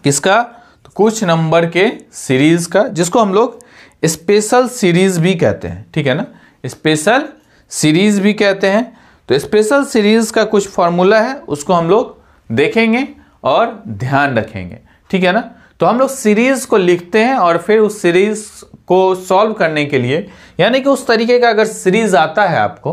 किसका? तो कुछ नंबर के सीरीज का, जिसको हम लोग स्पेशल सीरीज भी कहते हैं, ठीक है ना, स्पेशल सीरीज भी कहते हैं। तो स्पेशल सीरीज का कुछ फॉर्मूला है, उसको हम लोग देखेंगे और ध्यान रखेंगे, ठीक है ना। तो हम लोग सीरीज को लिखते हैं और फिर उस सीरीज को सॉल्व करने के लिए, यानी कि उस तरीके का अगर सीरीज आता है आपको,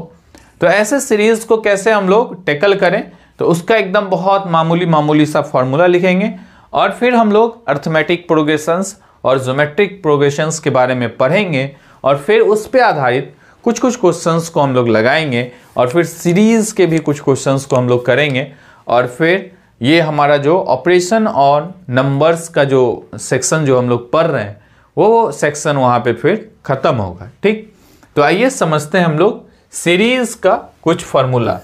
तो ऐसे सीरीज को कैसे हम लोग टैकल करें, तो उसका एकदम बहुत मामूली सा फॉर्मूला लिखेंगे और फिर हम लोग अर्थमेटिक प्रोग्रेशंस और ज्योमेट्रिक प्रोग्रेशंस के बारे में पढ़ेंगे और फिर उस पर आधारित कुछ क्वेश्चंस को हम लोग लगाएंगे और फिर सीरीज के भी कुछ क्वेश्चंस को हम लोग करेंगे और फिर ये हमारा जो ऑपरेशन और नंबर्स का जो सेक्शन जो हम लोग पढ़ रहे हैं वो सेक्शन वहाँ पे फिर खत्म होगा, ठीक। तो आइए समझते हैं हम लोग सीरीज का कुछ फॉर्मूला।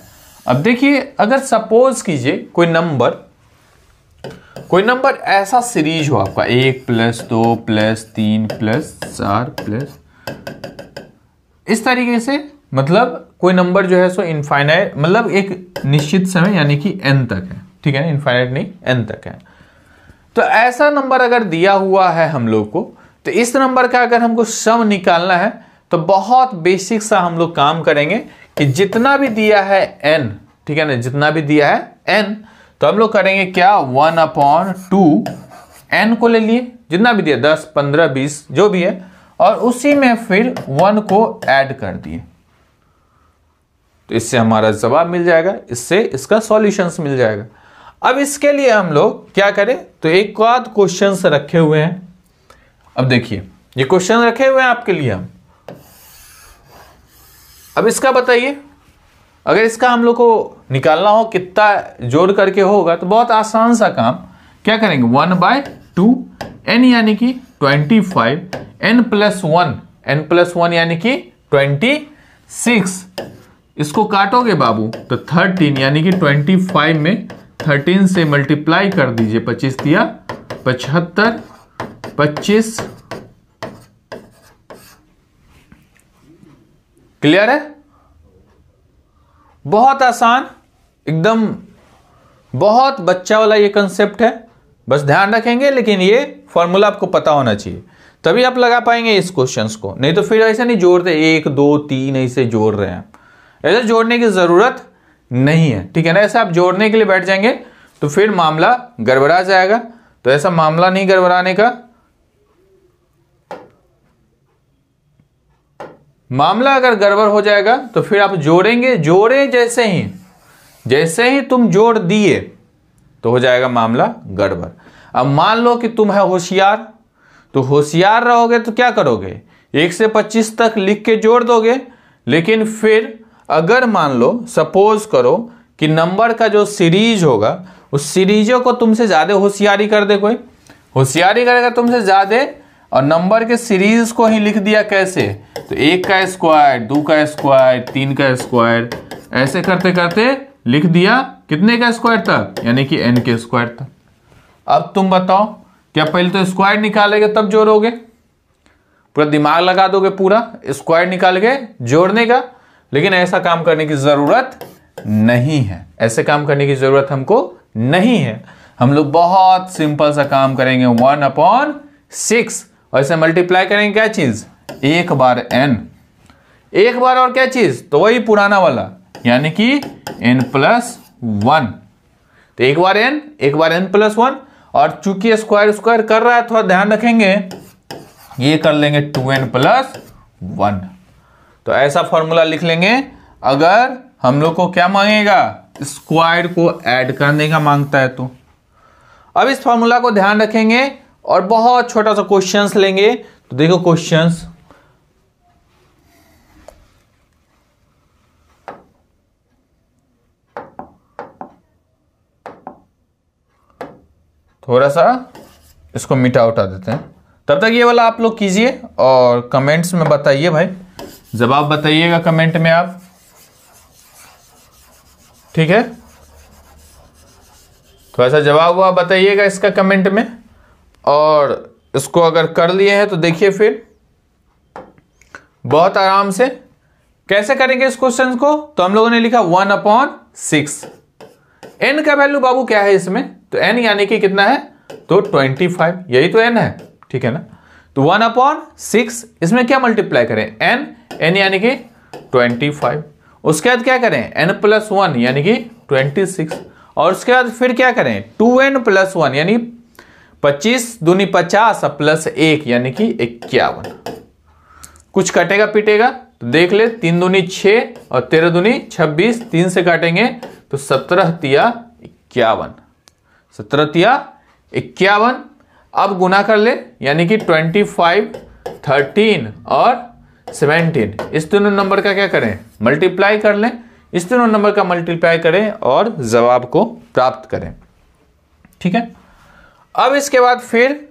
अब देखिए, अगर सपोज कीजिए कोई नंबर ऐसा सीरीज हो आपका 1 + 2 + 3 + 4 प्लस इस तरीके से, मतलब कोई नंबर जो है सो इनफाइनाइट, मतलब एक निश्चित समय यानी कि n तक है, ठीक है ना, इनफाइनाइट नहीं n तक है। तो ऐसा नंबर अगर दिया हुआ है हम लोग को, तो इस नंबर का अगर हमको सम निकालना है तो बहुत बेसिक सा हम लोग काम करेंगे कि जितना भी दिया है n, ठीक है ना, जितना भी दिया है n, तो हम लोग करेंगे क्या, 1/2 n को ले लिए, जितना भी दिया 10 15 20 जो भी है, और उसी में फिर 1 को ऐड कर दिए, तो इससे हमारा जवाब मिल जाएगा, इससे इसका सॉल्यूशंस मिल जाएगा। अब इसके लिए हम लोग क्या करें, तो एक आध क्वेश्चंस रखे हुए हैं। अब देखिए, ये क्वेश्चन रखे हुए हैं आपके लिए हम। अब इसका बताइए, अगर इसका हम लोग को निकालना हो कितना जोड़ करके होगा, तो बहुत आसान सा काम क्या करेंगे, 1/2 n यानी कि 25, n + 1 यानी कि 26, इसको काटोगे बाबू तो 13 यानी कि 25 में 13 से मल्टीप्लाई कर दीजिए, 25 दिया 75, 25, क्लियर है? बहुत आसान, एकदम बहुत बच्चा वाला ये कंसेप्ट है, बस ध्यान रखेंगे, लेकिन ये फॉर्मूला आपको पता होना चाहिए, तभी आप लगा पाएंगे इस क्वेश्चंस को। नहीं तो फिर ऐसे नहीं जोड़ते 1 2 3 ऐसे जोड़ रहे हैं, ऐसे जोड़ने की जरूरत नहीं है, ठीक है ना। ऐसे आप जोड़ने के लिए बैठ जाएंगे तो फिर मामला गड़बड़ा जाएगा, तो ऐसा मामला नहीं गड़बड़ाने का। मामला अगर गड़बड़ हो जाएगा तो फिर आप जोड़ेंगे, जोड़े जैसे ही तुम जोड़ दिए तो हो जाएगा मामला गड़बड़। अब मान लो कि तुम है होशियार, तो होशियार रहोगे तो क्या करोगे, 1 से 25 तक लिख के जोड़ दोगे, लेकिन फिर अगर मान लो सपोज करो कि नंबर का जो सीरीज होगा उस सीरीजों को तुमसे ज्यादा होशियारी कर दे, कोई होशियारी करेगा तुमसे ज्यादा और नंबर के सीरीज को ही लिख दिया कैसे, तो 1 का स्क्वायर, 2 का स्क्वायर, 3 का स्क्वायर, ऐसे करते करते लिख दिया कितने का स्क्वायर तक, यानी कि n के स्क्वायर तक। अब तुम बताओ, क्या पहले तो स्क्वायर निकालेगे तब जोड़ोगे, पूरा दिमाग लगा दोगे पूरा स्क्वायर निकाल के जोड़ने का, लेकिन ऐसा काम करने की जरूरत नहीं है, ऐसे काम करने की जरूरत हमको नहीं है। हम लोग बहुत सिंपल सा काम करेंगे, 1/6 और इसे मल्टीप्लाई करेंगे क्या चीज, 1 बार n, एक बार और क्या चीज, तो वही पुराना वाला यानी कि n + 1, तो एक बार n + 1, और चूंकि स्क्वायर कर रहा है, थोड़ा ध्यान रखेंगे, ये कर लेंगे 2n + 1, तो ऐसा फॉर्मूला लिख लेंगे। अगर हम लोग को क्या मांगेगा, स्क्वायर को ऐड करने का मांगता है, तो अब इस फॉर्मूला को ध्यान रखेंगे और बहुत छोटा सा क्वेश्चंस लेंगे। तो देखो क्वेश्चंस, थोड़ा सा इसको मिटा उठा देते हैं, तब तक ये वाला आप लोग कीजिए और कमेंट्स में बताइए भाई, जवाब बताइएगा कमेंट में आप, ठीक है। थोड़ा सा जवाब हुआ बताइएगा इसका कमेंट में, और इसको अगर कर लिए हैं तो देखिए फिर बहुत आराम से कैसे करेंगे इस क्वेश्चन को। तो हम लोगों ने लिखा 1/6, n का वैल्यू बाबू क्या है इसमें, तो n यानी कि कितना है तो 25, यही तो n है, ठीक है ना। तो 1/6 इसमें क्या मल्टीप्लाई करें, n यानी कि 25। उसके बाद क्या करें, n+1 यानी कि 26। और उसके बाद फिर क्या करें, 2n+1 यानी 25 दूनी 50 प्लस 1 यानी कि 51। कुछ कटेगा पीटेगा तो देख ले, 3 दूनी 6 और 13 दूनी 26, 3 से काटेंगे तो 17 तिया 51, 17 तिया 51। अब गुना कर ले, यानी कि 25, 13 और 17, इस दोनों नंबर का क्या करें, मल्टीप्लाई कर लें। इस दोनों नंबर का मल्टीप्लाई करें और जवाब को प्राप्त करें, ठीक है। अब इसके बाद फिर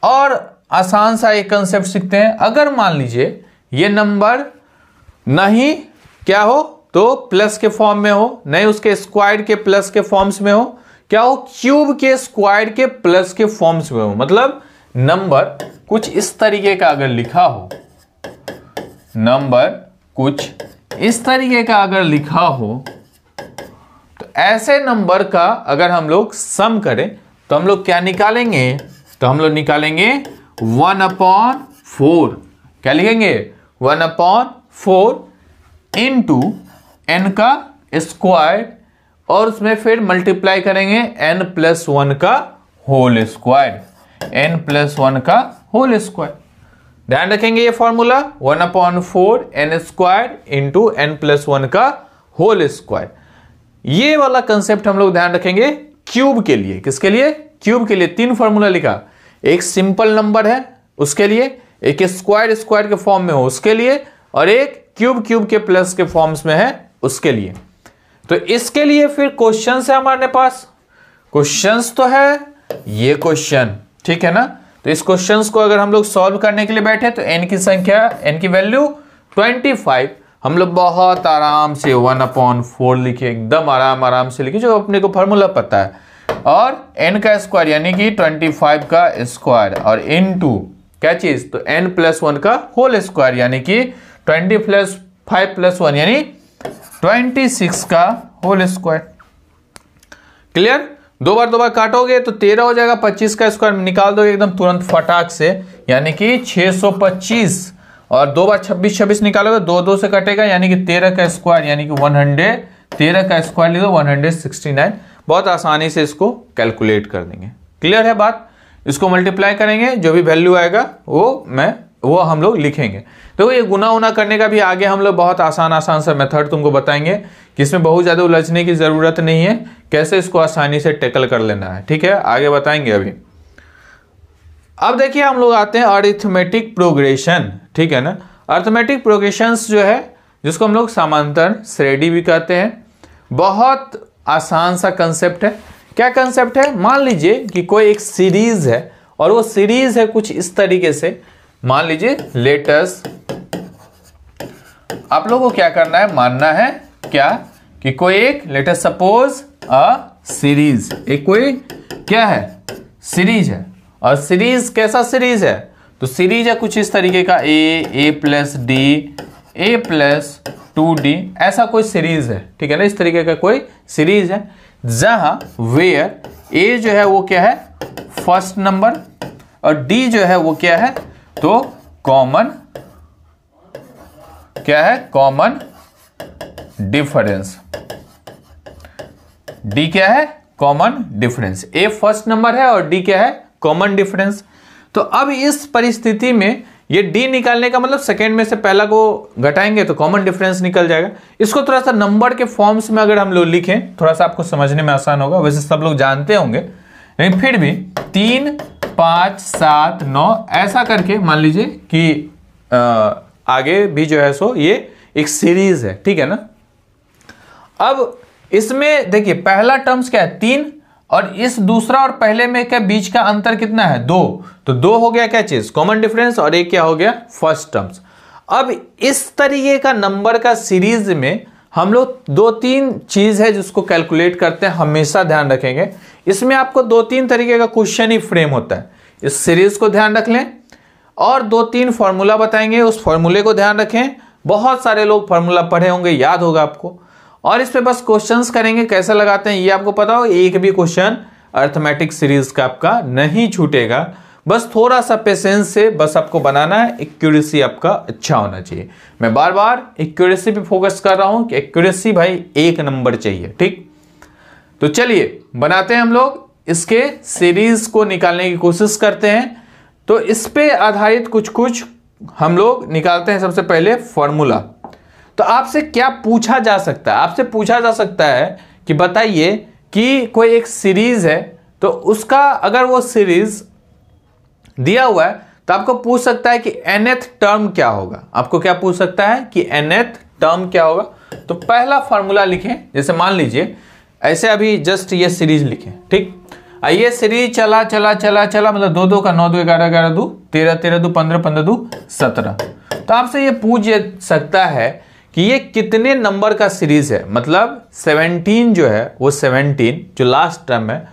और आसान सा एक कंसेप्ट सीखते हैं। अगर मान लीजिए ये नंबर नहीं क्या हो तो प्लस के फॉर्म में हो, नहीं उसके स्क्वायर के प्लस के फॉर्म्स में हो, क्या हो, क्यूब के स्क्वायर के प्लस के फॉर्म्स में हो। मतलब नंबर कुछ इस तरीके का अगर लिखा हो, नंबर कुछ इस तरीके का अगर लिखा हो, तो ऐसे नंबर का अगर हम लोग सम करें तो हम लोग क्या निकालेंगे, तो हम लोग निकालेंगे 1/4। क्या लिखेंगे, 1/4 इंटू n का स्क्वायर, और उसमें फिर मल्टीप्लाई करेंगे n+1 का होल स्क्वायर, n+1 का होल स्क्वायर। ध्यान रखेंगे ये फॉर्मूला 1/4 n² इंटू n+1 का होल स्क्वायर। ये वाला कंसेप्ट हम लोग ध्यान रखेंगे क्यूब के लिए। किसके लिए, क्यूब के लिए। 3 फॉर्मूला लिखा, एक सिंपल नंबर है उसके लिए, एक स्क्वायर के फॉर्म में हो उसके लिए, और एक क्यूब के प्लस के फॉर्म्स में है उसके लिए। तो इसके लिए फिर क्वेश्चंस है हमारे पास, क्वेश्चंस तो है ये क्वेश्चन, ठीक है ना। तो इस क्वेश्चंस को अगर हम लोग सॉल्व करने के लिए बैठे तो n की संख्या, n की वैल्यू 25, हम लोग बहुत आराम से 1/4 लिखे, एकदम आराम से लिखे, जो अपने को फॉर्मूला पता है। और n का स्क्वायर यानी कि 25 का स्क्वायर, और इनटू क्या चीज, तो n+1 का होल स्क्वायर यानी कि 20 + 5 + 1 यानी 26 का होल स्क्वायर। क्लियर। दो बार काटोगे तो 13 हो जाएगा, 25 का स्क्वायर निकाल दोगे एकदम तुरंत फटाक से, यानी कि 625। और 2 बार 26 निकालोगे, 2 से कटेगा, यानी कि 13 का स्क्वायर यानी कि 100, 13 का स्क्वायर लिखो 169। बहुत आसानी से इसको कैलकुलेट कर देंगे। क्लियर है बात। इसको मल्टीप्लाई करेंगे, जो भी वैल्यू आएगा वो हम लोग लिखेंगे। तो ये गुना उना करने का भी आगे हम लोग बहुत आसान सा मेथड तुमको बताएंगे, कि इसमें बहुत ज़्यादा उलझने की ज़रूरत नहीं है, कैसे इसको आसानी से टैकल कर लेना है, ठीक है, आगे बताएंगे अभी। अब देखिए हम लोग आते हैं अरिथमेटिक प्रोग्रेशन, ठीक है ना। अरिथमेटिक प्रोग्रेशंस जो है, जिसको हम लोग समांतर श्रेणी भी कहते हैं, बहुत आसान सा कंसेप्ट है। क्या कंसेप्ट है, मान लीजिए कि कोई एक सीरीज है, और वो सीरीज है कुछ इस तरीके से, मान लीजिए लेटस, आप लोगों को क्या करना है, मानना है क्या, कि कोई एक लेटस सपोज सीरीज, एक कोई क्या है, सीरीज है। और सीरीज कैसा सीरीज है, तो सीरीज है कुछ इस तरीके का, a+d, a+2d, ऐसा कोई सीरीज है, ठीक है ना। इस तरीके का कोई सीरीज है, जहां वेयर a जो है वो क्या है, फर्स्ट नंबर, और d जो है वो क्या है, तो कॉमन, क्या है, कॉमन डिफरेंस। d क्या है, common difference. a first number है और d क्या है, कॉमन डिफरेंस। तो अब इस परिस्थिति में ये d निकालने का मतलब सेकेंड में से पहला को घटाएंगे तो कॉमन डिफरेंस निकल जाएगा। इसको थोड़ा सा नंबर के फॉर्म्स में अगर हम लोग लिखें, थोड़ा सा आपको समझने में आसान होगा, वैसे सब लोग जानते होंगे, लेकिन फिर भी 3, 5, 7, 9 ऐसा करके मान लीजिए कि आगे भी जो है सो ये एक सीरीज है, ठीक है ना। अब इसमें देखिए पहला टर्म्स क्या है, 3, और इस दूसरा और पहले में क्या बीच का अंतर कितना है, 2, तो 2 हो गया क्या चीज, कॉमन डिफरेंस, और एक क्या हो गया, फर्स्ट टर्म्स। अब इस तरीके का नंबर का सीरीज में हम लोग 2-3 चीज है जिसको कैलकुलेट करते हैं, हमेशा ध्यान रखेंगे। इसमें आपको 2-3 तरीके का क्वेश्चन ही फ्रेम होता है, इस सीरीज को ध्यान रख लें, और 2-3 फॉर्मूला बताएंगे, उस फॉर्मूले को ध्यान रखें। बहुत सारे लोग फॉर्मूला पढ़े होंगे, याद होगा आपको, और इस पे बस क्वेश्चंस करेंगे, कैसे लगाते हैं ये आपको पता हो। एक भी क्वेश्चन अर्थमेटिक सीरीज का आपका नहीं छूटेगा। बस थोड़ा सा पेशेंस से बस आपको बनाना है, एक्यूरेसी आपका अच्छा होना चाहिए। मैं बार बार एक्यूरेसी पे फोकस कर रहा हूं कि एक्यूरेसी भाई 1 नंबर चाहिए, ठीक। तो चलिए बनाते हैं हम लोग, इसके सीरीज को निकालने की कोशिश करते हैं। तो इस पे आधारित कुछ कुछ हम लोग निकालते हैं। सबसे पहले फॉर्मूला। तो आपसे क्या पूछा जा सकता है? आपसे पूछा जा सकता है कि बताइए कि कोई एक सीरीज है, तो उसका अगर वो सीरीज दिया हुआ है तो आपको पूछ सकता है कि nth टर्म क्या होगा। आपको क्या पूछ सकता है कि nth टर्म क्या होगा। तो पहला फॉर्मूला लिखें, जैसे मान लीजिए ऐसे अभी जस्ट ये सीरीज लिखें, ठीक। ये सीरीज चला चला चला चला, मतलब 2 2 का 9 2 11 11 2 13 13 2 15 15 2 17। तो आपसे ये पूछ सकता है कि ये कितने नंबर का सीरीज है। मतलब 17 जो है वो 17 जो लास्ट टर्म है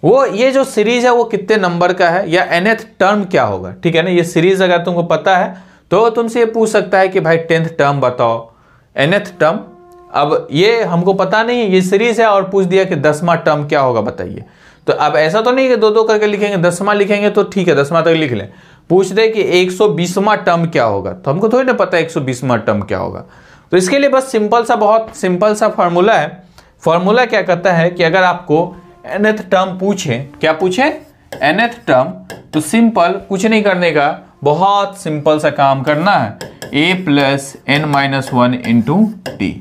वो, ये जो सीरीज है वो कितने नंबर का है, या nth टर्म क्या होगा, ठीक है ना। ये सीरीज अगर तुमको पता है तो तुमसे ये पूछ सकता है कि भाई 10th टर्म बताओ, nth टर्म। अब ये हमको पता नहीं है, ये सीरीज है और पूछ दिया कि 10वां टर्म क्या होगा बताइए। तो अब ऐसा तो नहीं कि 2 2 करके लिखेंगे, 10वां लिखेंगे तो ठीक है 10वां तक लिख लें। पूछ दे कि 120वां टर्म क्या होगा, तो हमको थोड़ी ना पता है 120वां टर्म क्या होगा। तो इसके लिए बस सिंपल सा, बहुत सिंपल सा फॉर्मूला है। फॉर्मूला क्या कहता है कि अगर आपको nth टर्म पूछे, क्या पूछे, nth टर्म, तो सिंपल कुछ नहीं करने का, बहुत सिंपल सा काम करना है, a plus n minus 1 into D,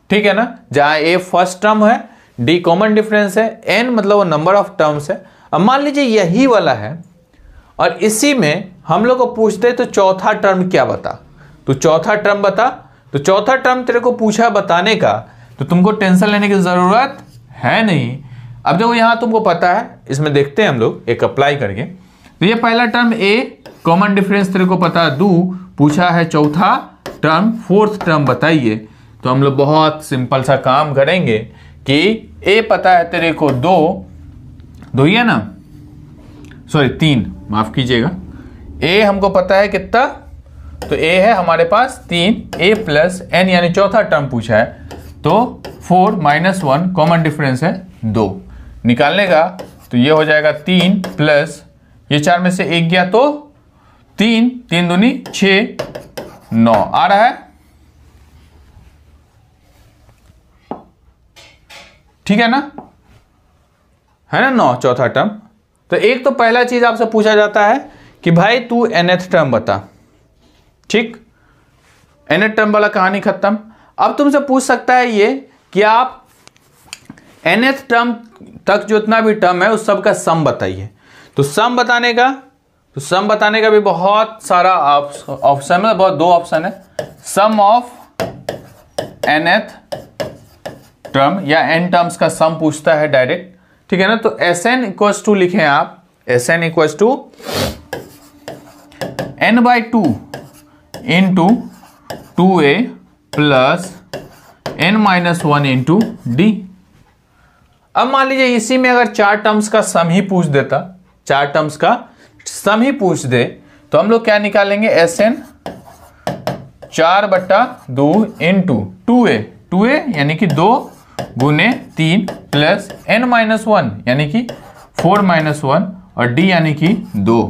ठीक है ना। जहां a फर्स्ट टर्म है, d कॉमन डिफरेंस है, n मतलब वो नंबर ऑफ टर्म्स है। अब मान लीजिए यही वाला है और इसी में हम लोग को पूछते तो चौथा टर्म क्या बता, तो चौथा टर्म बता। तो चौथा टर्म तेरे को पूछा बताने का, तो तुमको टेंशन लेने की जरूरत है नहीं। अब देखो यहां तुमको पता है, इसमें देखते हैं हम लोग एक अप्लाई करके। तो ये पहला टर्म a कॉमन डिफरेंस तेरे को पता है 2, पूछा है चौथा टर्म, 4th टर्म बताइए। तो हम लोग बहुत सिंपल सा काम करेंगे कि a पता है तेरे को 2 ही है ना, सॉरी 3, माफ कीजिएगा। a हमको पता है कितना, तो a है हमारे पास 3, a प्लस n यानी चौथा टर्म पूछा है, तो 4 माइनस 1 कॉमन डिफरेंस है 2, निकालने का। तो ये हो जाएगा 3 प्लस ये 4 में से 1 गया तो 3, 3 दूनी 6, 9 आ रहा है, ठीक है ना, है ना 9 चौथा टर्म। तो एक तो पहला चीज आपसे पूछा जाता है कि भाई तू nth टर्म बता, ठीक। nth टर्म वाला कहानी खत्म। अब तुमसे पूछ सकता है ये कि आप nth टर्म तक जितना भी टर्म है उस सब का सम बताइए। तो सम बताने का भी बहुत सारा ऑप्शन है, बहुत 2 ऑप्शन है। सम ऑफ nth टर्म या n टर्म्स का सम पूछता है डायरेक्ट, ठीक है ना। तो Sn इक्वल्स टू लिखें आप, Sn equals to n/2 into 2a plus n-1 into d. अब मान लीजिए इसी में अगर 4 टर्म्स का सम ही पूछ देता, 4 टर्म्स का सम ही पूछ दे, तो हम लोग क्या निकालेंगे, Sn 4/2 इंटू 2a यानी कि 2 गुने 3 प्लस n-1 यानी कि 4-1 और d यानी कि 2।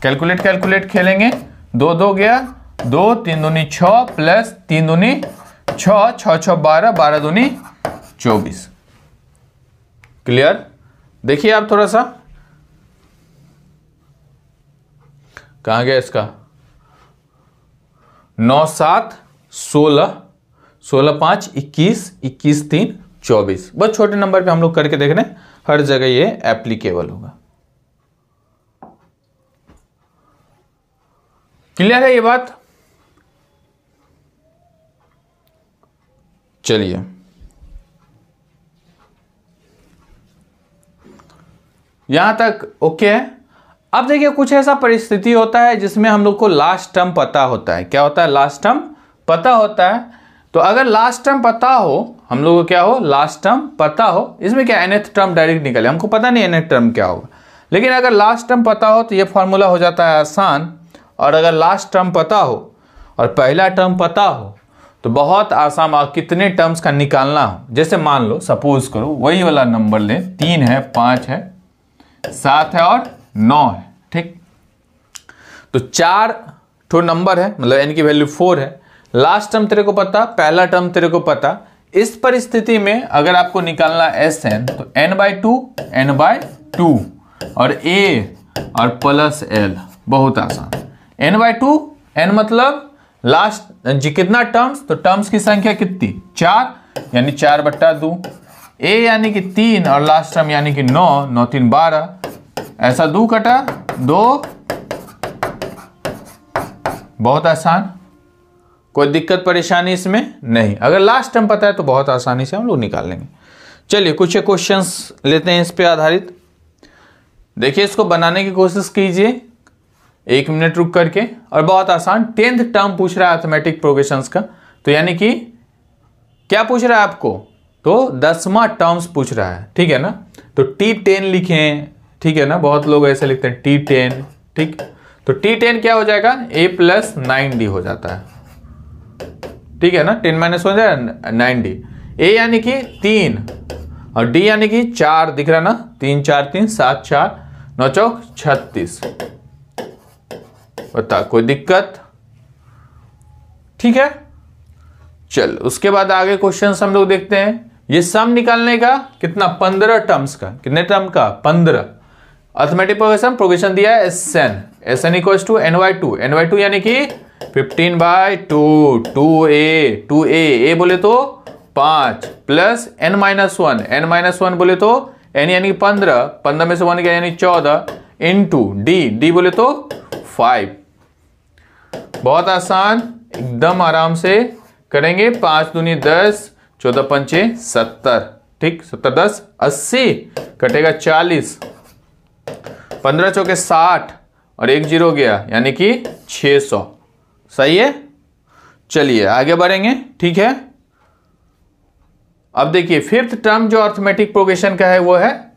कैलकुलेट खेलेंगे, 2 2 गया, 2 3 दूनी 6 प्लस 3 दूनी 6, 6 6 12, 12 दूनी 24। क्लियर? देखिए आप थोड़ा सा, कहां गया इसका, 9 7 16, 16 5 21, 21 3 24। बहुत छोटे नंबर पे हम लोग करके देख रहे हैं, हर जगह ये एप्लीकेबल होगा। क्लियर है ये बात? चलिए यहां तक ओके है। अब देखिए कुछ ऐसा परिस्थिति होता है जिसमें हम लोग को लास्ट टर्म पता होता है। क्या होता है? लास्ट टर्म पता होता है। तो अगर लास्ट टर्म पता हो, हम लोग को क्या हो, लास्ट टर्म पता हो, इसमें क्या nth टर्म डायरेक्ट निकले, हमको पता नहीं nth टर्म क्या होगा, लेकिन अगर लास्ट टर्म पता हो तो ये फॉर्मूला हो जाता है आसान। और अगर लास्ट टर्म पता हो और पहला टर्म पता हो तो बहुत आसान, कितने टर्म्स का निकालना हो, जैसे मान लो सपोज करो वही वाला नंबर ले, 3 है, 5 है, 7 है और 9 है, ठीक। तो 4 तो नंबर है, मतलब n की वैल्यू 4 है, लास्ट टर्म तेरे को पता, पहला टर्म तेरे को पता। इस परिस्थिति में अगर आपको निकालना Sn तो n/2 और a और प्लस l, बहुत आसान। n/2, n मतलब लास्ट जी कितना टर्म्स, तो टर्म्स की संख्या कितनी, 4 यानी 4/2, a यानी कि 3 और लास्ट टर्म यानी कि 9, 9 3 12, ऐसा 2 कटा 2, बहुत आसान, कोई दिक्कत परेशानी इसमें नहीं। अगर लास्ट टर्म पता है तो बहुत आसानी से हम लोग निकाल लेंगे। चलिए कुछ क्वेश्चंस लेते हैं इस पे आधारित। देखिए इसको बनाने की कोशिश कीजिए 1 मिनट रुक करके, और बहुत आसान 10th टर्म पूछ रहा है अर्थमेटिक प्रोग्रेशंस का, तो यानी कि क्या पूछ रहा है आपको, तो 10वां टर्म्स पूछ रहा है, ठीक है ना। तो T10 लिखें, ठीक है ना, बहुत लोग ऐसे लिखते हैं T10, ठीक। तो T10 क्या हो जाएगा, a + 9d हो जाता है, ठीक है ना, 10 - 1 हो जाएगा 9d। a यानी कि 3 और d यानी कि 4, दिख रहा ना, 3 4 3 7 4 9 चौक 36, बता कोई दिक्कत, ठीक है। चल उसके बाद आगे क्वेश्चन हम लोग देखते हैं। ये सम निकालने का कितना, 15 टर्म्स का, कितने टर्म का, 15। अर्थमेटिक प्रोग्रेशन दिया है Sn = n/2, n/2 यानी कि 15/2, 2a a बोले तो 5 प्लस n-1 बोले तो n यानी 15, 15 में से 1 गया यानी 14, इंटू d बोले तो 5। बहुत आसान, एकदम आराम से करेंगे। 5 दूनी 10, 14 पंचे 70, ठीक, 70 10 80, कटेगा 40, 15 चौके 60 और 1 0 गया यानी कि 600, सही है। चलिए आगे बढ़ेंगे, ठीक है। अब देखिए 5th टर्म जो अर्थमेटिक प्रोग्रेशन का है वो है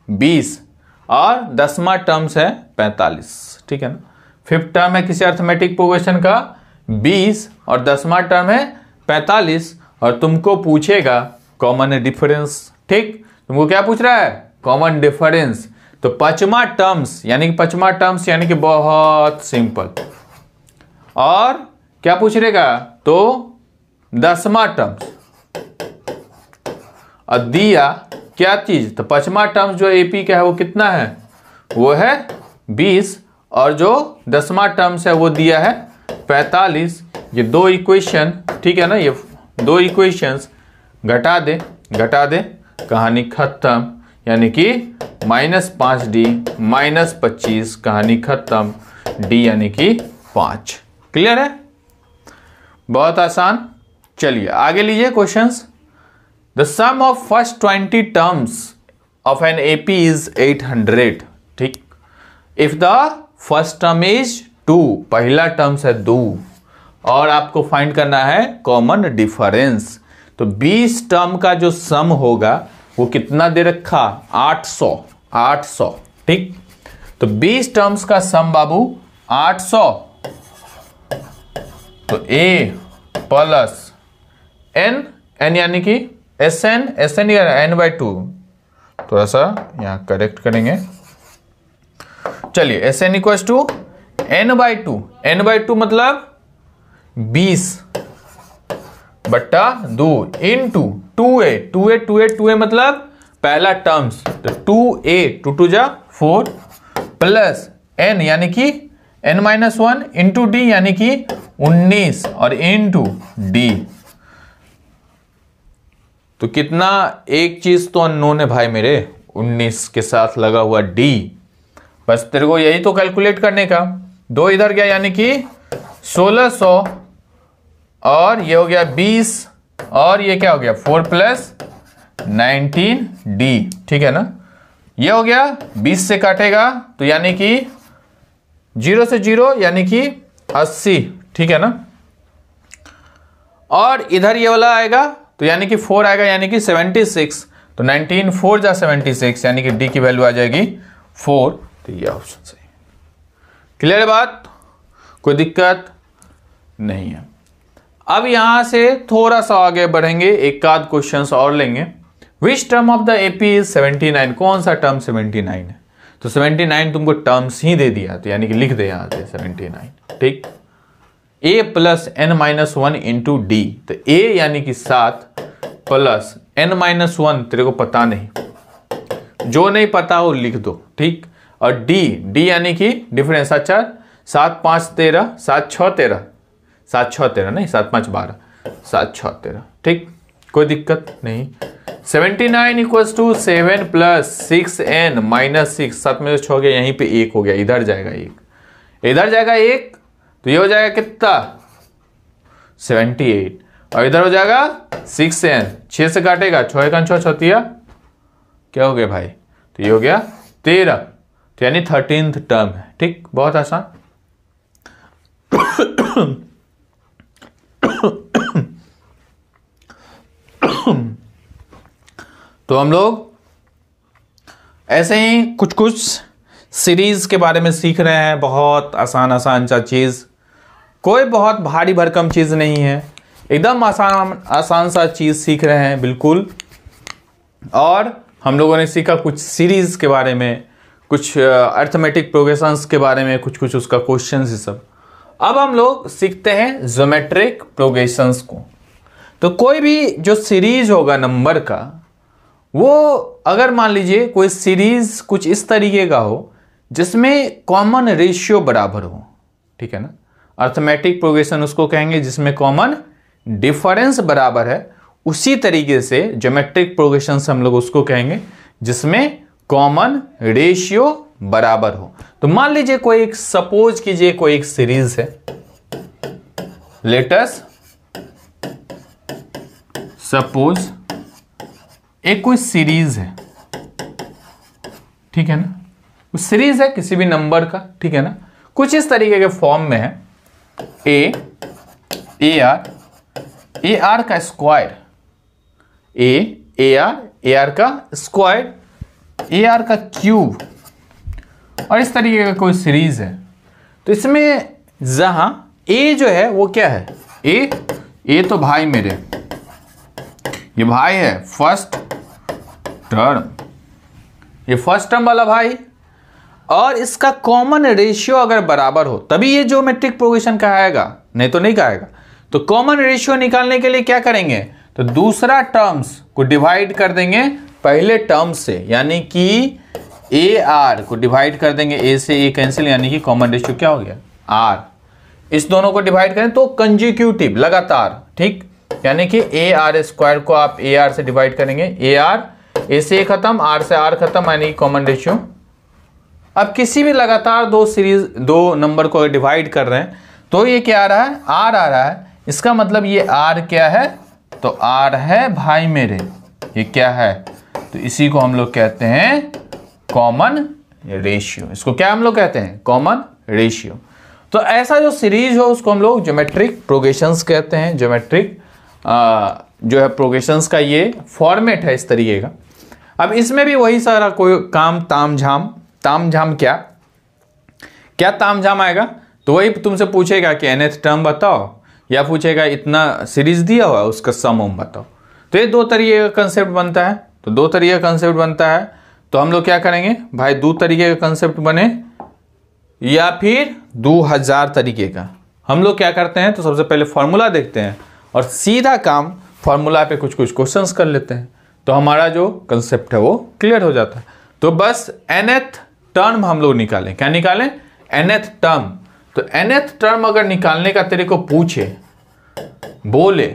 20 और 10वां टर्म्स है 45, ठीक है ना। 5th टर्म है किसी अर्थमेटिक प्रोग्रेशन का 20 और 10वां टर्म है 45, और तुमको पूछेगा कॉमन डिफरेंस, ठीक। तुमको क्या पूछ रहा है, कॉमन डिफरेंस। तो 5वां टर्म्स यानी कि बहुत सिंपल, और क्या पूछ रहेगा, तो 10वां टर्म्स, और दिया क्या चीज, तो 5वां टर्म्स जो AP का है वो कितना है, वो है 20, और जो 10वां टर्म्स है वो दिया है 45। ये 2 इक्वेशन, ठीक है ना, ये 2 इक्वेशंस घटा दे, कहानी खत्म, यानी कि -5d -25, कहानी खत्म, d यानी कि 5। क्लियर है, बहुत आसान। चलिए आगे लीजिए questions. The sum of first 20 terms of an AP is 800, ठीक। If the first term is 2, पहला टर्म्स है 2, और आपको फाइंड करना है कॉमन डिफरेंस। तो 20 टर्म का जो सम होगा वो कितना दे रखा, 800, ठीक। तो 20 टर्म्स का सम बाबू 800, तो a प्लस n यानी कि Sn या n/2, थोड़ा सा यहां करेक्ट करेंगे। चलिए Sn = n/2 मतलब 20/2 इंटू 2a मतलब पहला टर्म्स, तो 2a 2 2 जा 4 प्लस n यानी कि n-1 इंटू d यानी कि 19 और इंटू d। तो कितना, एक चीज तो अननोन है भाई मेरे, 19 के साथ लगा हुआ d, बस तेरे को यही तो कैलकुलेट करने का। 2 इधर गया यानी कि 1600, और ये हो गया 20, और ये क्या हो गया 4 प्लस 19d, ठीक है ना। ये हो गया 20 से काटेगा तो यानी कि 0 से 0 यानी कि 80, ठीक है ना। और इधर ये वाला आएगा तो यानी कि 4 आएगा यानी कि 76, तो 19 4 जा 76 यानी कि d की वैल्यू आ जाएगी 4। तो ये ऑप्शन सही। क्लियर है बात, कोई दिक्कत नहीं है। अब यहां से थोड़ा सा आगे बढ़ेंगे, एक आध क्वेश्चन और लेंगे। Which term of the AP is 79, कौन सा टर्म 79 है? तो 79 तुमको टर्म्स ही दे दिया, तो यानी कि लिख दे यहां से 79, ठीक। a plus n minus 1 into D, तो a यानी कि 7 प्लस n माइनस 1 तेरे को पता नहीं, जो नहीं पता वो लिख दो, ठीक। और d यानी कि डिफरेंस, अच्छा 7 5 13, 7 6 13, 7 6 13 नहीं, 7 5 12, 7 6 13, ठीक, कोई दिक्कत नहीं। 79 equals to 7 plus 6n minus 6, 7 में 6 हो गया, यहीं पे 1 हो गया, इधर जाएगा 1, इधर जाएगा 1, तो ये हो जाएगा कितना 78, और इधर हो जाएगा 6n, 6 से काटेगा 6 1 6 6 क्या हो गया भाई, तो ये हो गया 13, तो यानी 13th टर्म है, ठीक, बहुत आसान। तो हम लोग ऐसे ही कुछ कुछ सीरीज के बारे में सीख रहे हैं, बहुत आसान आसान सा चीज, कोई बहुत भारी भरकम चीज नहीं है, एकदम आसान सा चीज सीख रहे हैं बिल्कुल। और हम लोगों ने सीखा कुछ सीरीज के बारे में, कुछ अर्थमेटिक प्रोग्रेशंस के बारे में, कुछ कुछ उसका क्वेश्चंस, ये सब। अब हम लोग सीखते हैं ज्योमेट्रिक प्रोग्रेशंस को। तो कोई भी जो सीरीज होगा नंबर का, वो अगर मान लीजिए कोई सीरीज कुछ इस तरीके का हो जिसमें कॉमन रेशियो बराबर हो, ठीक है ना, अर्थमेटिक प्रोग्रेशन उसको कहेंगे जिसमें कॉमन डिफरेंस बराबर है। उसी तरीके से ज्योमेट्रिक प्रोग्रेशन से हम लोग उसको कहेंगे जिसमें कॉमन रेशियो बराबर हो। तो मान लीजिए कोई एक, सपोज कीजिए कोई एक सीरीज है, लेट अस सपोज एक कोई सीरीज है, ठीक है ना, कुछ सीरीज है किसी भी नंबर का, ठीक है ना, कुछ इस तरीके के फॉर्म में है, ए आर का स्क्वायर, ए आर का स्क्वायर, ए आर का क्यूब, और इस तरीके का कोई सीरीज है। तो इसमें जहां ए जो है वो क्या है, ए तो भाई मेरे, ये भाई है फर्स्ट टर्म, ये फर्स्ट टर्म वाला भाई, और इसका कॉमन रेशियो अगर बराबर हो तभी ये ज्योमेट्रिक प्रोग्रेशन कहाएगा, नहीं तो नहीं कहाएगा। तो कॉमन रेशियो निकालने के लिए क्या करेंगे, तो दूसरा टर्म्स को डिवाइड कर देंगे पहले टर्म से, यानी कि ए आर को डिवाइड कर देंगे, ए से ए कैंसिल, यानी कि कॉमन रेशियो क्या हो गया आर। इस दोनों को डिवाइड करें तो कंजिक्यूटिव, लगातार, ठीक, यानी कि ए आर स्क्वायर को आप ए आर से डिवाइड करेंगे, ए आर, ए से ए खत्म, आर से आर खत्म, यानी कॉमन रेशियो। अब किसी भी लगातार दो सीरीज, दो नंबर को डिवाइड कर रहे हैं तो ये क्या आ रहा है, आर आ रहा है, इसका मतलब ये आर क्या है, तो आर है भाई मेरे, ये क्या है, तो इसी को हम लोग कहते हैं कॉमन रेशियो। इसको क्या हम लोग कहते हैं, कॉमन रेशियो। तो ऐसा जो सीरीज हो उसको हम लोग ज्योमेट्रिक प्रोग्रेशंस कहते हैं। ज्योमेट्रिक जो है प्रोग्रेशंस का ये फॉर्मेट है इस तरीके का। अब इसमें भी वही सारा कोई काम तामझाम क्या तामझाम आएगा, तो वही तुमसे पूछेगा कि nth टर्म बताओ, या पूछेगा इतना सीरीज दिया हुआ उसका सम बताओ। तो ये दो तरीके का कंसेप्ट बनता है, तो दो तरीके का कंसेप्ट बनता है। तो हम लोग क्या करेंगे भाई, दो तरीके का कंसेप्ट बने या फिर 2000 तरीके का। हम लोग क्या करते हैं, तो सबसे पहले फॉर्मूला देखते हैं और सीधा काम फॉर्मूला पे कुछ कुछ क्वेश्चंस कर लेते हैं, तो हमारा जो कंसेप्ट है वो क्लियर हो जाता है। तो बस nth टर्म हम लोग निकालें, क्या निकालें, nth टर्म। तो nth टर्म अगर निकालने का तेरे को पूछे, बोले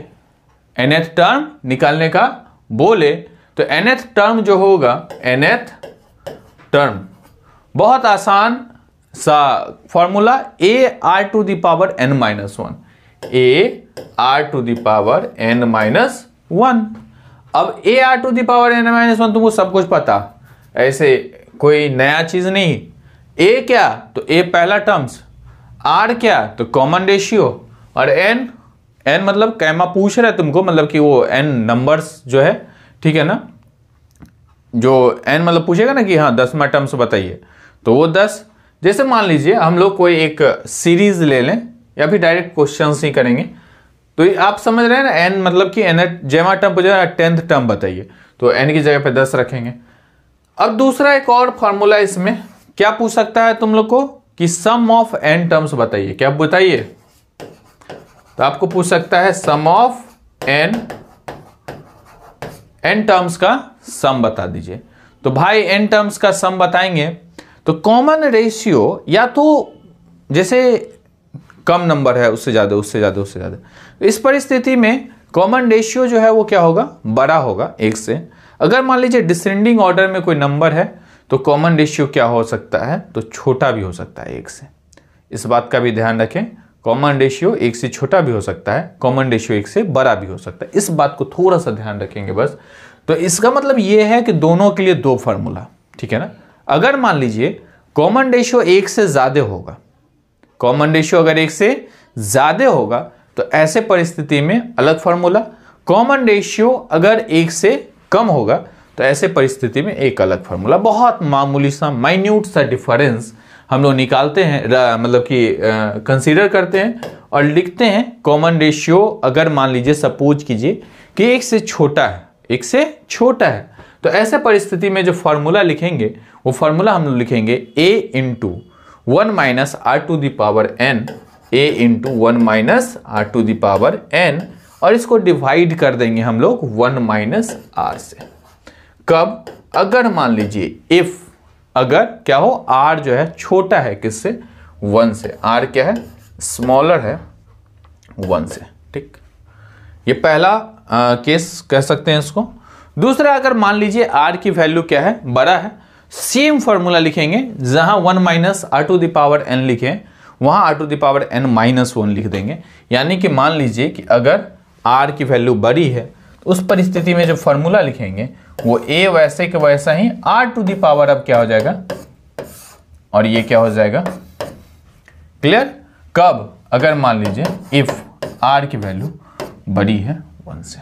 nth टर्म निकालने का बोले, तो nth टर्म जो होगा, nth टर्म बहुत आसान सा formula, a r to the power n minus 1, a r to the power n minus 1। अब a r to the power n minus 1 तुमको सब कुछ पता, ऐसे कोई नया चीज नहीं। a क्या, तो a पहला टर्म्स, r क्या, तो कॉमन रेशियो, और n मतलब कैमा पूछ रहा है तुमको, मतलब कि वो n नंबर्स जो है, ठीक है ना, जो n मतलब पूछेगा ना कि हाँ 10वां टर्म्स बताइए, तो वो 10। जैसे मान लीजिए हम लोग कोई एक सीरीज ले लें, या फिर डायरेक्ट क्वेश्चन ही करेंगे। तो ये आप समझ रहे हैं ना, n मतलब कि n जेमा टर्म पूछा है 10th टर्म बताइए, तो n की जगह पे 10 रखेंगे। अब दूसरा एक और फॉर्मूला इसमें क्या पूछ सकता है तुम लोग को कि सम ऑफ n टर्म्स बताइए, क्या बताइए, तो आपको पूछ सकता है सम ऑफ n टर्म्स का सम बता दीजिए। तो भाई n टर्म्स का सम बताएंगे तो कॉमन रेशियो या तो जैसे कम नंबर है उससे ज्यादा उससे ज्यादा उससे ज्यादा, इस परिस्थिति में कॉमन रेशियो जो है वो क्या होगा, बड़ा होगा एक से। अगर मान लीजिए डिसेंडिंग ऑर्डर में कोई नंबर है तो कॉमन रेशियो क्या हो सकता है, तो छोटा भी हो सकता है एक से। इस बात का भी ध्यान रखें, कॉमन रेशियो एक से छोटा भी हो सकता है, कॉमन रेशियो एक से बड़ा भी हो सकता है, इस बात को थोड़ा सा ध्यान रखेंगे बस। तो इसका मतलब ये है कि दोनों के लिए दो फार्मूला, ठीक है ना। अगर मान लीजिए कॉमन रेशियो एक से ज्यादा होगा, कॉमन रेशियो अगर एक से ज्यादा होगा तो ऐसे परिस्थिति में अलग फार्मूला, कॉमन रेशियो अगर एक से कम होगा तो ऐसे परिस्थिति में एक अलग फार्मूला। बहुत मामूली सा माइन्यूट सा डिफरेंस हम लोग निकालते हैं, मतलब कि कंसीडर करते हैं और लिखते हैं। कॉमन रेशियो अगर मान लीजिए सपोज कीजिए कि एक से छोटा है, एक से छोटा है, तो ऐसे परिस्थिति में जो फॉर्मूला लिखेंगे वो फॉर्मूला हम लोग लिखेंगे a into 1 minus r to the power n, a into 1 minus r to the power n, और इसको डिवाइड कर देंगे हम लोग 1 माइनस आर से। कब, अगर मान लीजिए इफ अगर क्या हो, r जो है छोटा है किससे, 1 से, r क्या है, स्मॉलर है 1 से, ठीक। ये पहला केस कह सकते हैं इसको। दूसरा, अगर मान लीजिए r की वैल्यू क्या है, बड़ा है, सेम फॉर्मूला लिखेंगे, जहां 1 minus r to the power n लिखे वहां r to the power n minus 1 लिख देंगे। यानी कि मान लीजिए कि अगर r की वैल्यू बड़ी है तो उस परिस्थिति में जो फॉर्मूला लिखेंगे वो a वैसे के वैसा ही r टू द पावर अब क्या हो जाएगा, और ये क्या हो जाएगा, क्लियर। कब, अगर मान लीजिए इफ r की वैल्यू बड़ी है 1 से।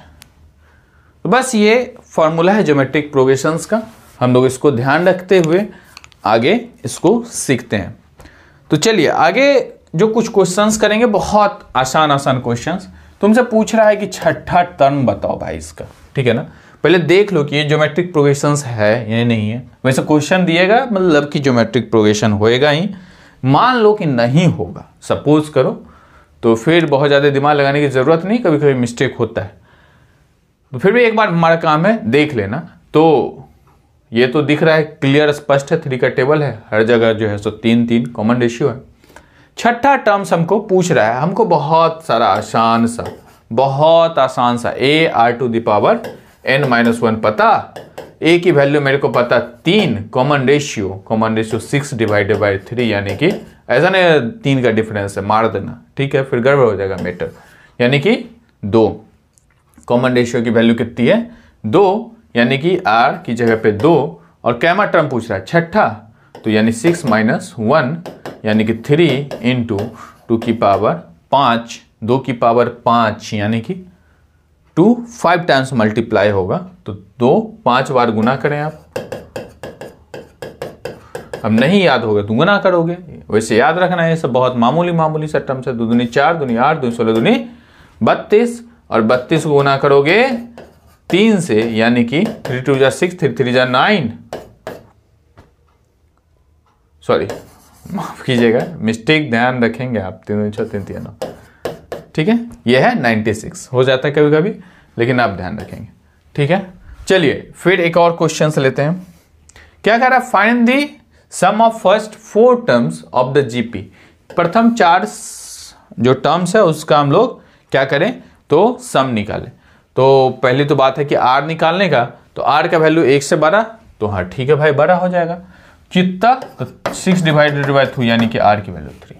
तो बस ये फॉर्मूला है ज्योमेट्रिक प्रोग्रेशंस का, हम लोग इसको ध्यान रखते हुए आगे इसको सीखते हैं। तो चलिए आगे जो कुछ क्वेश्चंस करेंगे, बहुत आसान आसान क्वेश्चंस। तुमसे पूछ रहा है कि छठा टर्म बताओ भाई इसका, ठीक है ना। पहले देख लो कि ये ज्योमेट्रिक प्रोग्रेशंस है या नहीं है। वैसे क्वेश्चन दिएगा मतलब कि ज्योमेट्रिक प्रोग्रेशन होएगा ही। मान लो कि नहीं होगा, सपोज करो, तो फिर बहुत ज़्यादा दिमाग लगाने की ज़रूरत नहीं, कभी कभी मिस्टेक होता है। तो फिर भी एक बार हमारा काम है देख लेना। तो ये तो दिख रहा है क्लियर स्पष्ट है, 3 का टेबल है, हर जगह जो है सो 3 3 कॉमन रेशियो है। छठा टर्म्स हमको पूछ रहा है, हमको बहुत सारा आसान सा, बहुत आसान सा a r to the power n minus 1 पता, a की वैल्यू मेरे को पता 3, कॉमन रेशियो 6 डिवाइडेड बाई 3, यानी कि ऐसा नहीं 3 का डिफरेंस है, मार देना, ठीक है, फिर गड़बड़ हो जाएगा मैटर। यानी कि 2, कॉमन रेशियो की वैल्यू कितनी है 2, यानी कि r की जगह पे 2, और कैमा टर्म पूछ रहा है छठा, तो यानी 6 माइनस 1 यानी कि 3 इंटू 2 की पावर 5, 2 की पावर 5 यानी कि 2 5 टाइम्स मल्टीप्लाई होगा, तो 2 5 बार गुना करें आप। अब नहीं याद होगा तो गुना करोगे, वैसे याद रखना है, सब बहुत मामूली सा टर्म है। 2 दूनी 4, दूनी 8, 2 16 दूनी 32, और 32 को गुना करोगे 3 से, यानी कि 3 2 जा 6, 3 3 जा 9, सॉरी माफ कीजिएगा, मिस्टेक ध्यान रखेंगे आप, 3 6 3 3 9, ठीक है। यह है 96, हो जाता है कभी कभी, लेकिन आप ध्यान रखेंगे, ठीक है। चलिए फिर एक और क्वेश्चन से लेते हैं। क्या कह रहा है, find the sum of first 4 terms of the GP. प्रथम 4 जो टर्म्स है उसका हम लोग क्या करें, तो सम निकालें। तो पहली तो बात है कि r निकालने का, तो r का वैल्यू 1 से बड़ा, तो हाँ ठीक है भाई, बड़ा हो जाएगा कितना, तो 6 डिवाइडेड बाई 2 यानी कि r की वैल्यू 3।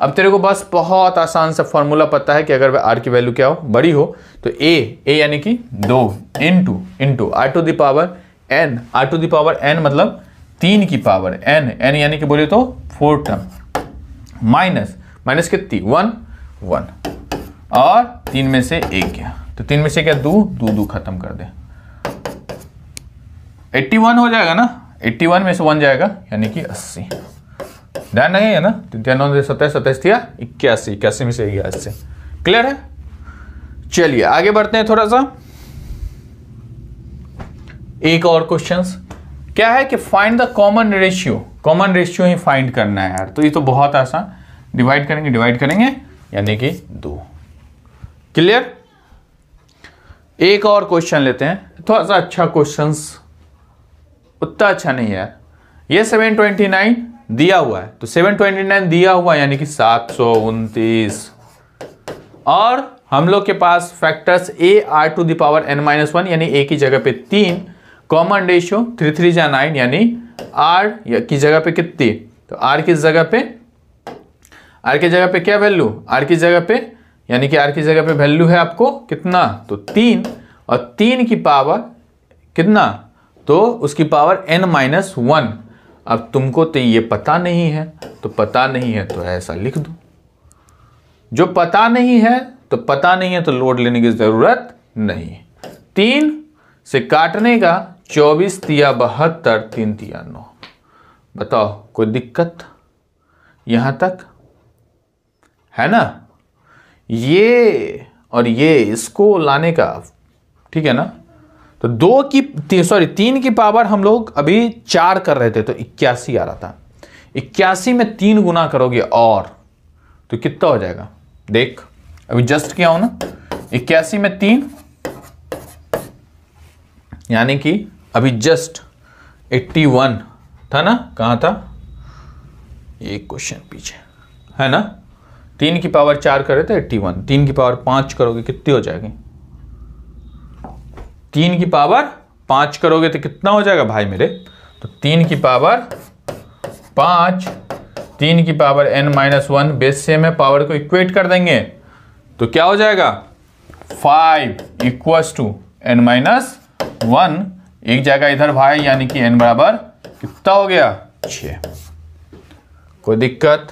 अब तेरे को बस बहुत आसान सा फॉर्मूला पता है कि अगर r की वैल्यू क्या हो, बड़ी हो, तो a यानी कि 2 into r to the power n, r to the power n मतलब 3 की पावर n यानी कि बोले तो 4 टर्म, माइनस कितनी 1 और 3 में से 1 गया, तो 3 में से क्या 2 खत्म कर दे, 81 हो जाएगा ना, 81 में से 1 जाएगा यानी कि 80। ध्यान नहीं है ना, 3 9 27 27 81 में से 81, क्लियर है। चलिए आगे बढ़ते हैं थोड़ा सा। एक और क्वेश्चंस क्या है कि find the common ratio. Common ratio he find करना है यार, तो ये तो बहुत आसान। डिवाइड करेंगे यानी कि 2। क्लियर। एक और क्वेश्चन लेते हैं, थोड़ा सा अच्छा क्वेश्चंस, उतना अच्छा नहीं है। ये 729 दिया हुआ है, तो 729 दिया हुआ यानी कि 729, और हम लोग के पास factors a r to the power n-1 यानी a की जगह पे 3, कॉमन रेशियो 3 3 जा 9 यानी r की जगह पे कितनी, तो r की जगह पे क्या वैल्यू, r की जगह पे यानी कि r की जगह पे वैल्यू है आपको कितना, तो 3, और 3 की पावर कितना, तो उसकी पावर n-1। अब तुमको तो ये पता नहीं है, तो पता नहीं है तो ऐसा लिख दो, जो पता नहीं है तो पता नहीं है, तो लोड लेने की जरूरत नहीं। 3 से काटने का 24 तिया 72, 3 तिया 9। बताओ कोई दिक्कत यहां तक है ना। ये और ये इसको लाने का, ठीक है ना। तो 3 की पावर हम लोग अभी 4 कर रहे थे, तो 81 आ रहा था। 81 में 3 गुना करोगे और तो कितना हो जाएगा, देख अभी जस्ट किया हो ना। 81 में 3 यानी कि अभी जस्ट 81 था ना, कहां था एक क्वेश्चन पीछे है ना। 3 की पावर 4 करे थे 81, 3 की पावर 5 करोगे कितनी हो जाएगी, 3 की पावर 5 करोगे तो कितना हो जाएगा भाई मेरे, तो 3 की पावर 5, 3 की पावर n-1 बेस सेम है, पावर को इक्वेट कर देंगे तो क्या हो जाएगा 5 इक्वल्स टू n-1, एक जगह इधर भाई यानी कि n बराबर कितना हो गया 6। कोई दिक्कत।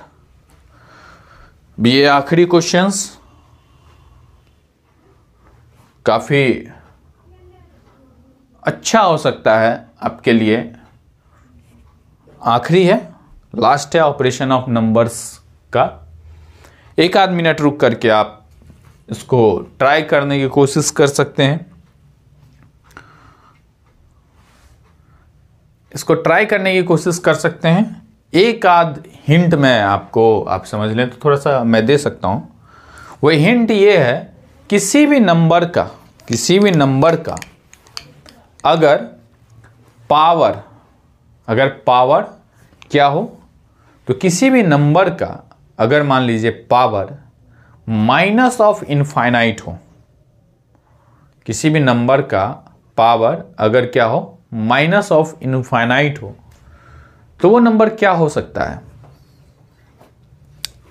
ये आखिरी क्वेश्चंस काफी अच्छा हो सकता है आपके लिए, आखिरी है, लास्ट है ऑपरेशन ऑफ नंबर्स का। एक आध मिनट रुक करके आप इसको ट्राई करने की कोशिश कर सकते हैं। इसको ट्राई करने की कोशिश कर सकते हैं। एक आध हिंट मैं आपको, आप समझ लें तो थोड़ा सा मैं दे सकता हूं। वही हिंट ये है, किसी भी नंबर का अगर पावर क्या हो, तो किसी भी नंबर का अगर मान लीजिए पावर माइनस ऑफ इनफाइनाइट हो, किसी भी नंबर का पावर अगर क्या हो माइनस ऑफ इनफाइनाइट हो, तो वो नंबर क्या हो सकता है।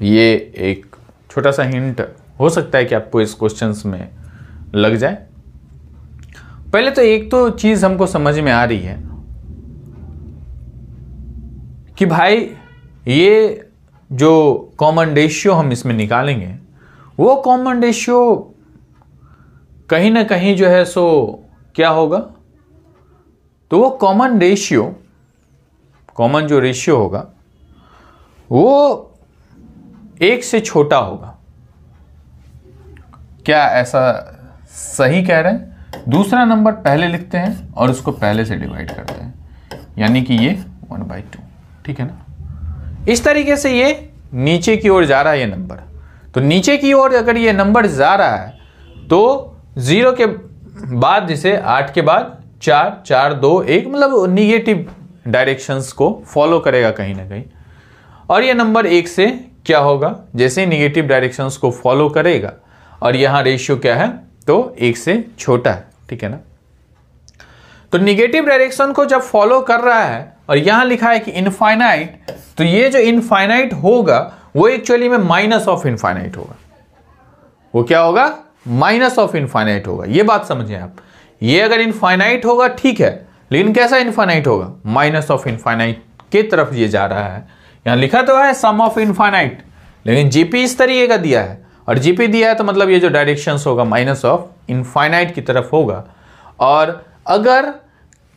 ये एक छोटा सा हिंट हो सकता है कि आपको इस क्वेश्चंस में लग जाए। पहले तो एक तो चीज हमको समझ में आ रही है कि भाई ये जो कॉमन रेशियो हम इसमें निकालेंगे, वो कॉमन रेशियो कहीं ना कहीं जो है सो क्या होगा, तो वो कॉमन जो रेशियो होगा वो 1 से छोटा होगा। क्या ऐसा सही कह रहे हैं? दूसरा नंबर पहले लिखते हैं और उसको पहले से डिवाइड करते हैं, यानी कि ये 1/2, ठीक है ना। इस तरीके से ये नीचे की ओर जा रहा है ये नंबर। तो नीचे की ओर अगर ये नंबर जा रहा है तो 0 के बाद जैसे 8 के बाद 4, 4, 2, 1 मतलब निगेटिव डायरेक्शंस को फॉलो करेगा कहीं ना कहीं। और ये नंबर 1 से क्या होगा, जैसे ही निगेटिव डायरेक्शंस को फॉलो करेगा, और यहां रेशियो क्या है तो 1 से छोटा है, ठीक है ना। तो निगेटिव डायरेक्शन को जब फॉलो कर रहा है और यहां लिखा है कि इनफाइनाइट, तो ये जो इनफाइनाइट होगा वो एक्चुअली में माइनस ऑफ इनफाइनाइट होगा। वो क्या होगा, माइनस ऑफ इनफाइनाइट होगा। ये बात समझें आप। ये अगर इनफाइनाइट होगा ठीक है, लेकिन कैसा इनफाइनाइट होगा, माइनस ऑफ इनफाइनाइट की तरफ ये जा रहा है। यहां लिखा तो है सम ऑफ इनफाइनाइट, लेकिन जीपी इस तरीके का दिया है, और जीपी दिया है तो मतलब ये जो डायरेक्शंस होगा माइनस ऑफ इनफाइनाइट की तरफ होगा। और अगर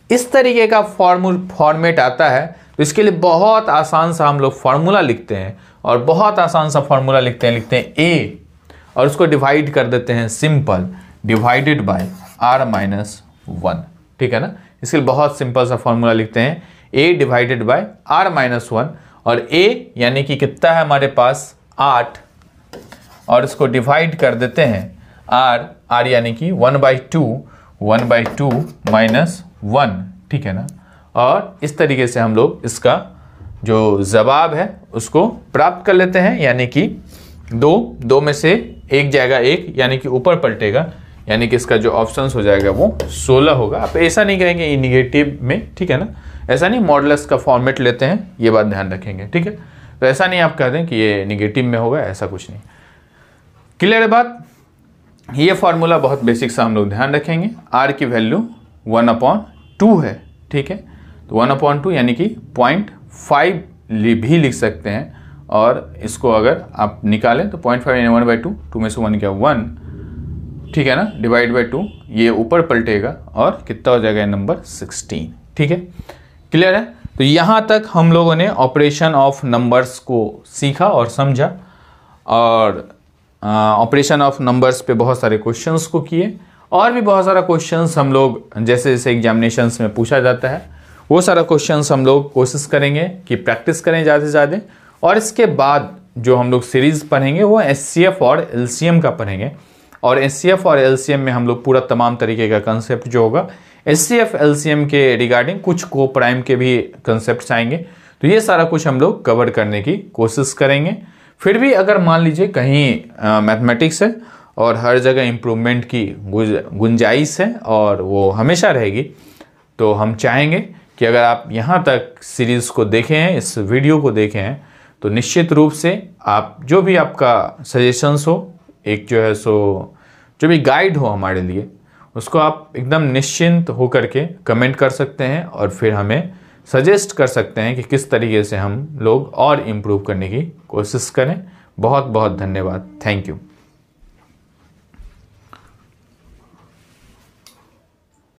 इस तरीके का फॉर्मेट आता है तो इसके लिए बहुत आसान सा हम लोग फॉर्मूला लिखते हैं, और बहुत आसान सा फॉर्मूला लिखते हैं ए और उसको डिवाइड कर देते हैं सिंपल, डिवाइडेड बाय r-1, ठीक है ना। इसके लिए बहुत सिंपल सा फॉर्मूला लिखते हैं, a डिवाइडेड बाय r-1, और a यानी कि कितना है हमारे पास 8, और इसको डिवाइड कर देते हैं r यानी कि 1/2 माइनस 1, ठीक है ना। और इस तरीके से हम लोग इसका जो जवाब है उसको प्राप्त कर लेते हैं, यानी कि 2 में से एक जाएगा 1, यानी कि ऊपर पलटेगा, यानी कि इसका जो ऑप्शन हो जाएगा वो 16 होगा। आप ऐसा नहीं कहेंगे ये निगेटिव में, ठीक है ना, ऐसा नहीं, मॉडुलस का फॉर्मेट लेते हैं, ये बात ध्यान रखेंगे, ठीक है। तो ऐसा नहीं आप कह दें कि ये निगेटिव में होगा, ऐसा कुछ नहीं। क्लियर है बात। ये फॉर्मूला बहुत बेसिक सा हम लोग ध्यान रखेंगे। r की वैल्यू 1/2 है, ठीक है। तो 1/2 यानी कि 0.5 भी लिख सकते हैं, और इसको अगर आप निकालें तो 0.5 यानी 1/2, 2 में से 1 क्या 1, ठीक है ना, डिवाइड बाई 2, ये ऊपर पलटेगा और कितना हो जाएगा नंबर 16, ठीक है। क्लियर है। तो यहाँ तक हम लोगों ने ऑपरेशन ऑफ नंबर्स को सीखा और समझा, और ऑपरेशन ऑफ नंबर्स पे बहुत सारे क्वेश्चंस को किए, और भी बहुत सारा क्वेश्चंस हम लोग जैसे जैसे एग्जामिनेशंस में पूछा जाता है वो सारा क्वेश्चंस हम लोग कोशिश करेंगे कि प्रैक्टिस करें ज़्यादा से ज़्यादा। और इसके बाद जो हम लोग सीरीज़ पढ़ेंगे वो SCF और LCM का पढ़ेंगे, और SCF और LCM में हम लोग पूरा तमाम तरीके का कंसेप्ट जो होगा, SCF LCM के रिगार्डिंग कुछ को प्राइम के भी कंसेप्ट आएंगे, तो ये सारा कुछ हम लोग कवर करने की कोशिश करेंगे। फिर भी अगर मान लीजिए कहीं मैथमेटिक्स है और हर जगह इम्प्रूवमेंट की गुंजाइश है और वो हमेशा रहेगी, तो हम चाहेंगे कि अगर आप यहाँ तक सीरीज़ को देखे हैं, इस वीडियो को देखे हैं, तो निश्चित रूप से आप जो भी आपका सजेशंस हो, एक जो है सो जो भी गाइड हो हमारे लिए, उसको आप एकदम निश्चिंत हो करके कमेंट कर सकते हैं, और फिर हमें सजेस्ट कर सकते हैं कि किस तरीके से हम लोग और इम्प्रूव करने की कोशिश करें। बहुत बहुत धन्यवाद। Thank you.